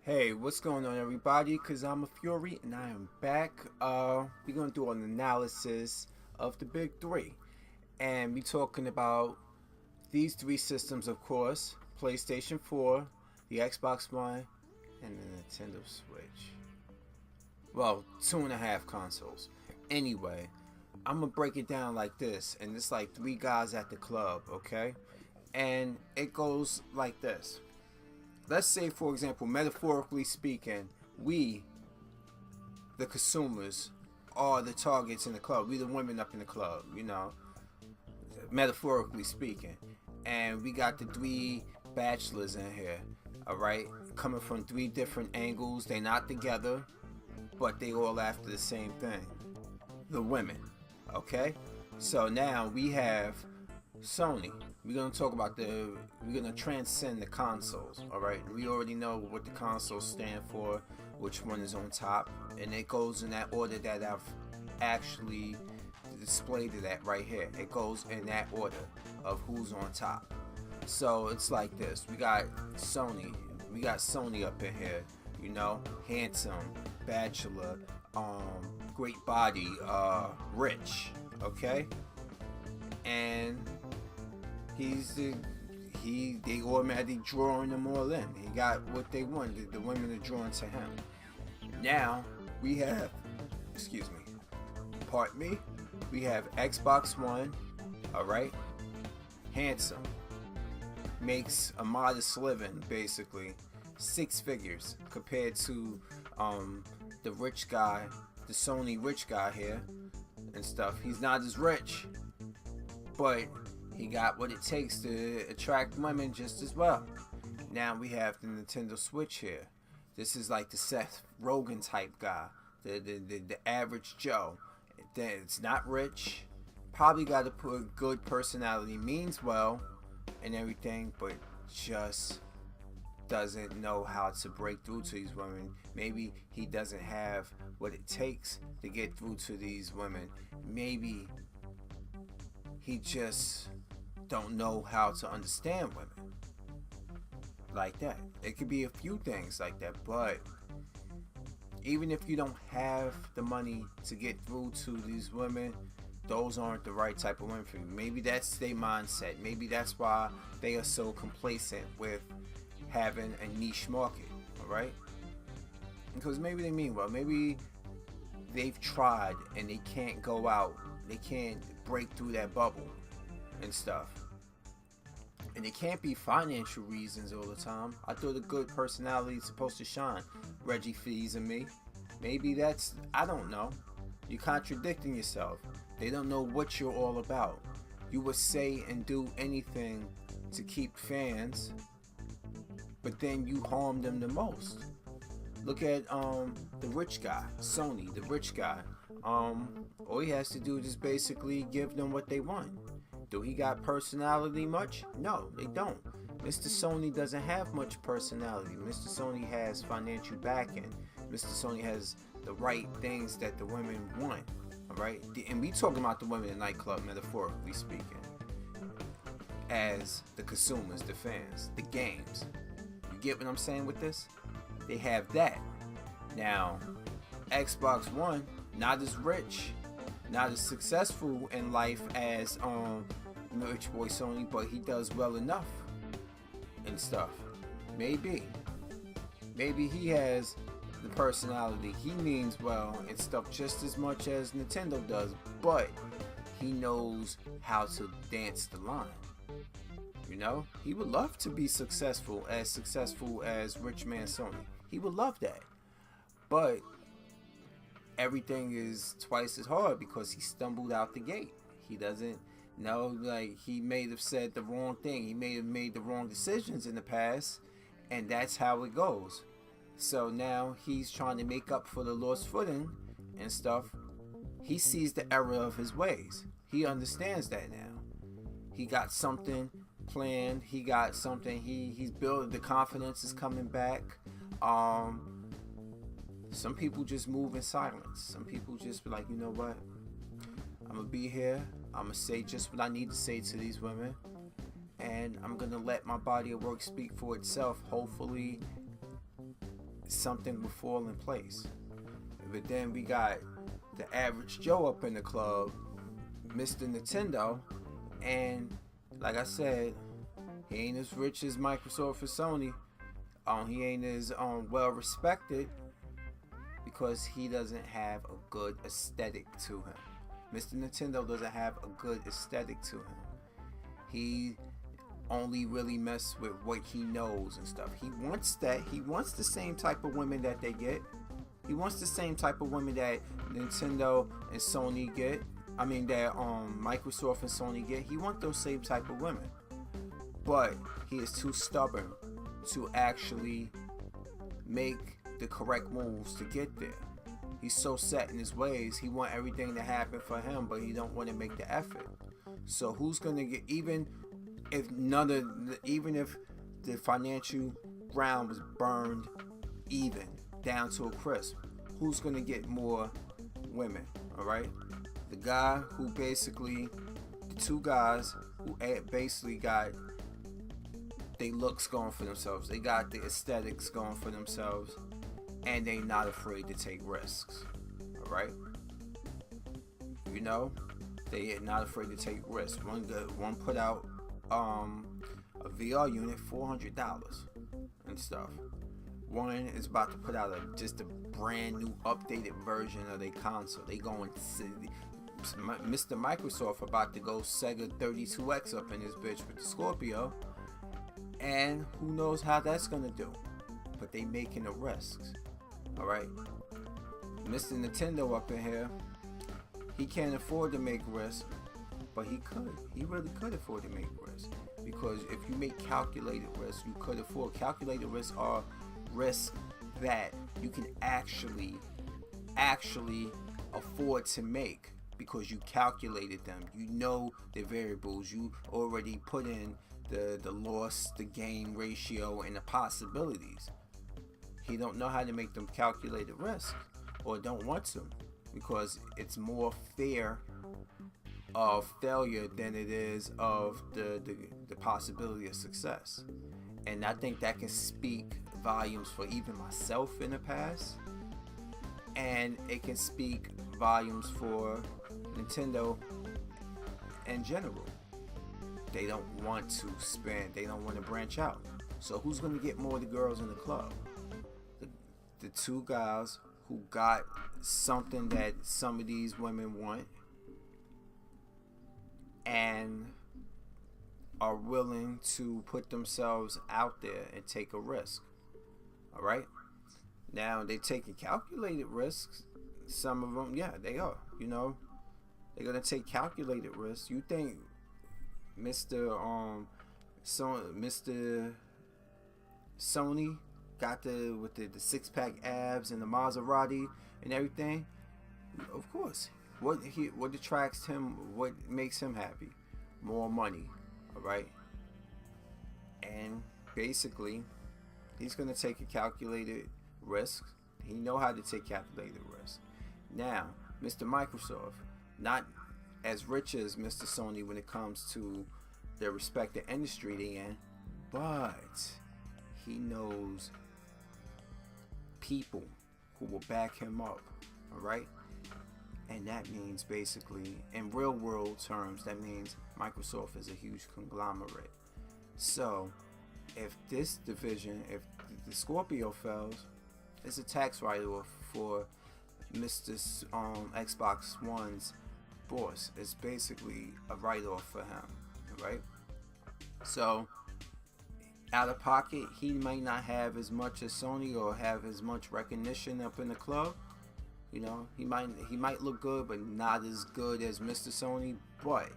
Hey, what's going on, everybody? Cause I'm a Fury and I am back. We're gonna do an analysis of the big three, and we talking about these three systems, of course: PlayStation 4, the Xbox One, and the Nintendo Switch. Well, two and a half consoles. Anyway, I'm gonna break it down like this, and it's like three guys at the club, okay? And it goes like this. Let's say, for example, metaphorically speaking, we, the consumers, are the targets in the club. We, the women up in the club, metaphorically speaking. And we got the three bachelors in here, all right, coming from three different angles. They're not together, but they all after the same thing, the women, okay? So now we have Sony. We're gonna talk about we're gonna transcend the consoles, all right? We already know what the consoles stand for, which one is on top, and it goes in that order that I've actually displayed it at right here. It goes in that order of who's on top. So it's like this. We got Sony up in here, handsome, bachelor, great body, rich, okay? And they automatically drawing them all in. He got what they wanted. The women are drawn to him. Now we have, pardon me, we have Xbox One, all right, handsome, makes a modest living, basically, six figures compared to the rich guy, the Sony rich guy here and stuff. He's not as rich, but he got what it takes to attract women just as well. Now we have the Nintendo Switch here. This is like the Seth Rogen type guy, the average Joe. It's not rich, probably got a good personality, means well and everything, but just doesn't know how to break through to these women. Maybe he doesn't have what it takes to get through to these women. Maybe he just don't know how to understand women like that. It could be a few things like that, but even if you don't have the money to get through to these women, those aren't the right type of women for you. Maybe that's their mindset. Maybe that's why they are so complacent with having a niche market, all right? Because maybe they mean well. Maybe they've tried and they can't go out. They can't break through that bubble and stuff. And it can't be financial reasons all the time. I thought a good personality is supposed to shine. Reggie Fees and me. Maybe that's, I don't know. You're contradicting yourself. They don't know what you're all about. You would say and do anything to keep fans, but then you harm them the most. Look at the rich guy, Sony, the rich guy. All he has to do is just basically give them what they want. Do he got personality much? No, they don't. Mr. Sony doesn't have much personality. Mr. Sony has financial backing. Mr. Sony has the right things that the women want. All right, and we talking about the women in the nightclub, metaphorically speaking, as the consumers, the fans, the games. You get what I'm saying with this? They have that. Now, Xbox One, not as rich, not as successful in life as Rich Boy Sony, but he does well enough and stuff. Maybe he has the personality. He means well and stuff just as much as Nintendo does, but he knows how to dance the line. He would love to be successful as Rich Man Sony. He would love that, but everything is twice as hard because he stumbled out the gate. He doesn't know, like, he may have said the wrong thing. He may have made the wrong decisions in the past, and that's how it goes. So now he's trying to make up for the lost footing and stuff. He sees the error of his ways. He understands that now. He got something planned. He got something. He's built. The confidence is coming back. Some people just move in silence. Some people just be like, you know what? I'm gonna be here. I'm gonna say just what I need to say to these women, and I'm gonna let my body of work speak for itself. Hopefully something will fall in place. But then we got the average Joe up in the club, Mr. Nintendo, and like I said, he ain't as rich as Microsoft or Sony. He ain't as well respected because he doesn't have a good aesthetic to him. Mr. Nintendo doesn't have a good aesthetic to him. He only really mess with what he knows and stuff. He wants that. He wants the same type of women that they get. He wants the same type of women that Nintendo and Sony get. I mean that Microsoft and Sony get. He wants those same type of women. But he is too stubborn to actually make the correct moves to get there. He's so set in his ways. He want everything to happen for him, but he don't want to make the effort. So who's gonna get, even if the financial ground was burned even down to a crisp, who's gonna get more women? All right, the guy who basically, the two guys who basically got they looks going for themselves, they got the aesthetics going for themselves, and they not afraid to take risks. All right, you know, they are not afraid to take risks. One put out a VR unit $400 and stuff. One is about to put out just a brand new updated version of their console. They going Mr. Microsoft about to go Sega 32X up in this bitch with the Scorpio, and who knows how that's gonna do. But they making the risks. All right, Mr. Nintendo up in here, he can't afford to make risks, but he could. He really could afford to make risks, because if you make calculated risks, you could afford. Calculated risks are risks that you can actually afford to make because you calculated them. You know the variables. You already put in the loss, the gain ratio, and the possibilities. He don't know how to make them calculated risks, or don't want to, because it's more fear of failure than it is of the possibility of success. And I think that can speak volumes for even myself in the past, and it can speak volumes for Nintendo in general. They don't want to spend, they don't want to branch out. So who's going to get more of the girls in the club? The two guys who got something that some of these women want and are willing to put themselves out there and take a risk. All right, now they taking calculated risks. Some of them, yeah, they are. You know, they're gonna take calculated risks. You think Mr. Sony got with the 6-pack abs and the Maserati and everything? Of course. What attracts him? What makes him happy? More money. All right. And basically, he's gonna take a calculated risk. He know how to take calculated risks. Now, Mr. Microsoft, not as rich as Mr. Sony when it comes to their respective industry they in, but he knows people who will back him up. All right. And that means basically, in real world terms, that means Microsoft is a huge conglomerate. So if this division, if the Scorpio fails, it's a tax write-off for Mr. Xbox One's boss. It's basically a write-off for him, right? So out of pocket, he might not have as much as Sony or have as much recognition up in the club. You know, he might look good, but not as good as Mr. Sony. But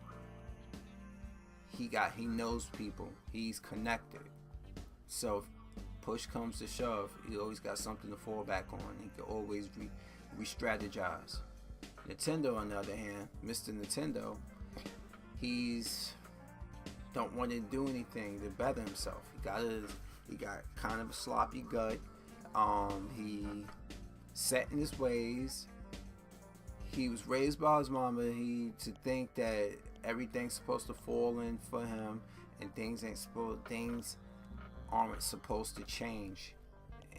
he knows people. He's connected. So if push comes to shove, he always got something to fall back on. He can always re-strategize. Nintendo, on the other hand, Mr. Nintendo, he's don't want to do anything to better himself. He got kind of a sloppy gut. He set in his ways. He was raised by his mama. To think that everything's supposed to fall in for him, and things aren't supposed to change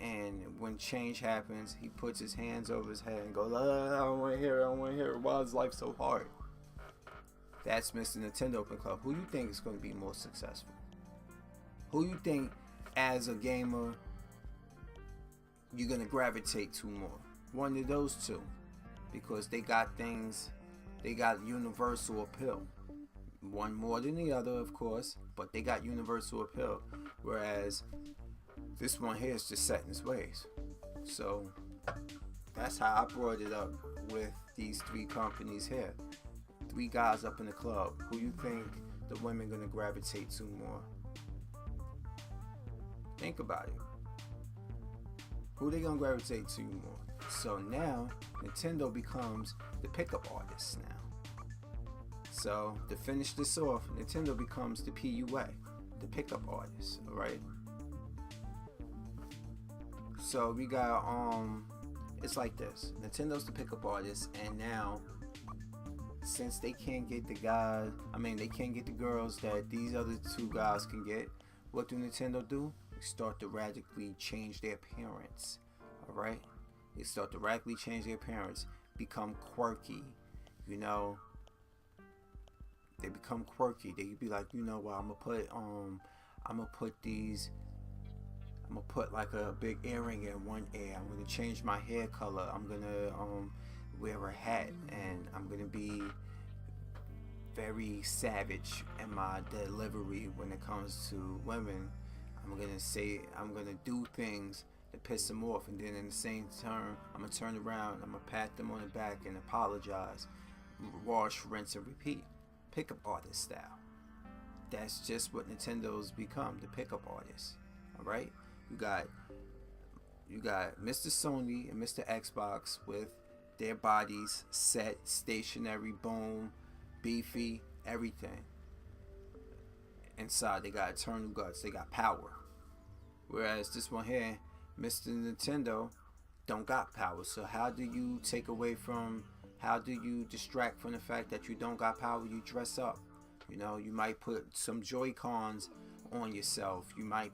And when change happens, he puts his hands over his head and goes, I don't want to hear it, I don't want to hear it. Why is life so hard? That's Mr. Nintendo Open Club. Who you think is going to be more successful? Who you think, as a gamer, you're going to gravitate to more? One of those two. Because they got things, they got universal appeal. One more than the other, of course, but they got universal appeal. Whereas this one here is just set in its ways. So that's how I brought it up with these three companies here. Three guys up in the club. Who you think the women gonna gravitate to more? Think about it. Who they gonna gravitate to more? So now Nintendo becomes the pickup artist now. So to finish this off, Nintendo becomes the PUA, the pickup artist. Alright. So we got it's like this. Nintendo's the pickup artist, and now since they can't get the guys, they can't get the girls that these other two guys can get, what do Nintendo do? They start to radically change their appearance. Alright? They start to radically change their appearance, become quirky, you know. They become quirky. They be like, you know what, I'm gonna put like a big earring in one ear. I'm gonna change my hair color. I'm gonna wear a hat, and I'm gonna be very savage in my delivery when it comes to women. I'm gonna do things to piss them off, and then in the same turn, I'm gonna turn around, I'm gonna pat them on the back and apologize. Wash, rinse, and repeat. Pickup artist style. That's just what Nintendo's become, the pickup artist. Alright? You got Mr. Sony and Mr. Xbox with their bodies set, stationary, boom, beefy, everything. Inside they got eternal guts, they got power. Whereas this one here, Mr. Nintendo, don't got power. So how do you distract from the fact that you don't got power? You dress up. You know, you might put some Joy-Cons on yourself. You might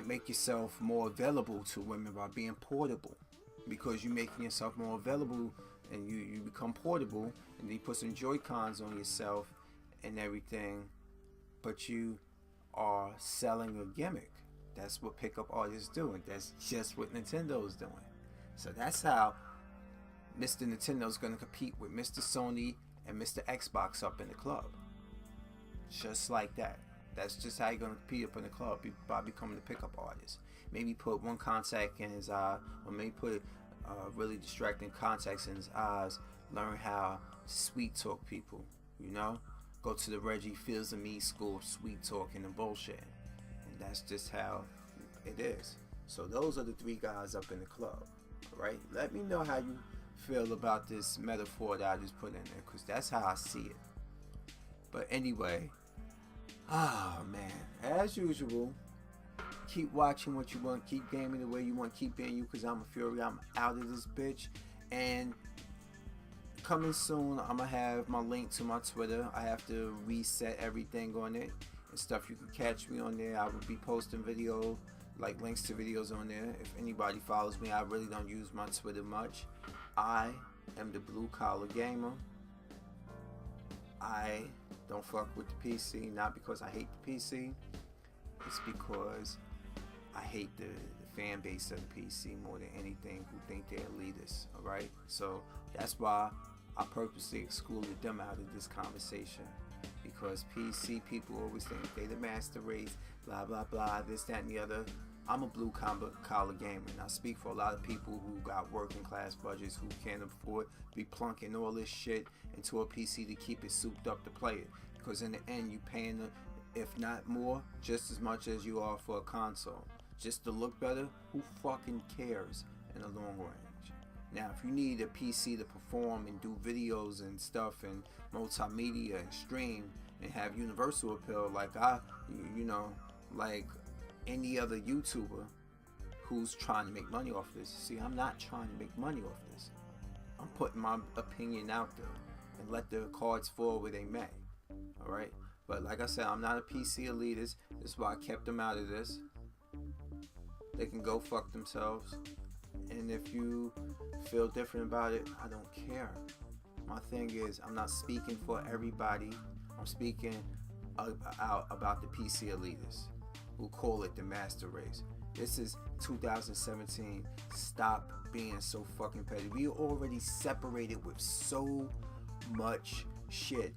make yourself more available to women by being portable, because you're making yourself more available and you become portable, and then you put some Joy-Cons on yourself and everything, but you are selling a gimmick. That's what pickup artists doing. That's just what Nintendo's doing. So that's how Mr. Nintendo's going to compete with Mr. Sony and Mr. Xbox up in the club. Just like that. That's just how you're going to compete up in the club, by becoming the pickup artist. Maybe put one contact in his eye, or maybe put really distracting contacts in his eyes. Learn how to sweet talk people, you know? Go to the Reggie Fields and Me school of sweet talking and bullshit. And that's just how it is. So those are the three guys up in the club. Right? Let me know how you feel about this metaphor that I just put in there, because that's how I see it. But anyway, man, as usual, keep watching what you want, keep gaming the way you want, keep being you, because I'm a fury. I'm out of this bitch. And coming soon, I'm gonna have my link to my Twitter. I have to reset everything on it and stuff. You can catch me on there. I will be posting video, like links to videos on there. If anybody follows me, I really don't use my Twitter much. I am the Blue Collar Gamer. I don't fuck with the PC, not because I hate the PC. It's because I hate the fan base of the PC more than anything, who think they're elitists. Alright? So that's why I purposely excluded them out of this conversation. Because PC people always think they the master race, blah blah blah, this, that, and the other. I'm a blue collar gamer, and I speak for a lot of people who got working class budgets, who can't afford to be plunking all this shit into a PC to keep it souped up to play it. Because in the end, you paying, if not more, just as much as you are for a console. Just to look better, who fucking cares in the long range? Now, if you need a PC to perform and do videos and stuff and multimedia and stream and have universal appeal, like like any other YouTuber who's trying to make money off this. See, I'm not trying to make money off this. I'm putting my opinion out there and let the cards fall where they may. Alright? But like I said, I'm not a PC elitist. That's why I kept them out of this. they can go fuck themselves. And if you feel different about it, I don't care. My thing is, I'm not speaking for everybody. I'm speaking out about the PC elitists who call it the master race. This is 2017. Stop being so fucking petty. We already separated with so much shit.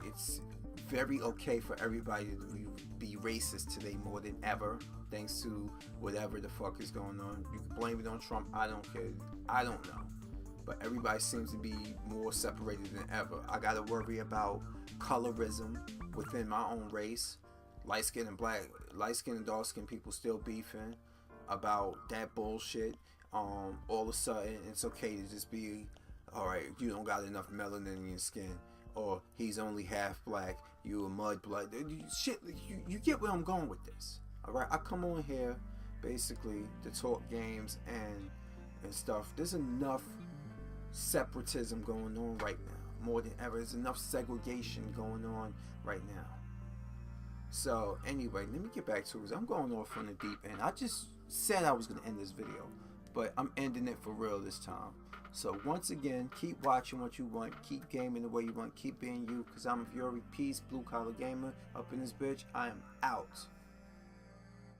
It's very okay for everybody to be racist today more than ever, thanks to whatever the fuck is going on. You can blame it on Trump. I don't care. I don't know. But everybody seems to be more separated than ever. I gotta worry about colorism within my own race. Light skin and dark skin people still beefing about that bullshit. All of a sudden it's okay to just be, alright, you don't got enough melanin in your skin, or he's only half black, you a mud blood. Shit, you get where I'm going with this. Alright, I come on here basically to talk games and stuff. There's enough separatism going on right now, more than ever. There's enough segregation going on right now. So anyway, let me get back to it. I'm going off on the deep end. I just said I was going to end this video, but I'm ending it for real this time. So once again, keep watching what you want, keep gaming the way you want, keep being you, because I'm Fury Peace, Blue Collar Gamer, up in this bitch. I am out.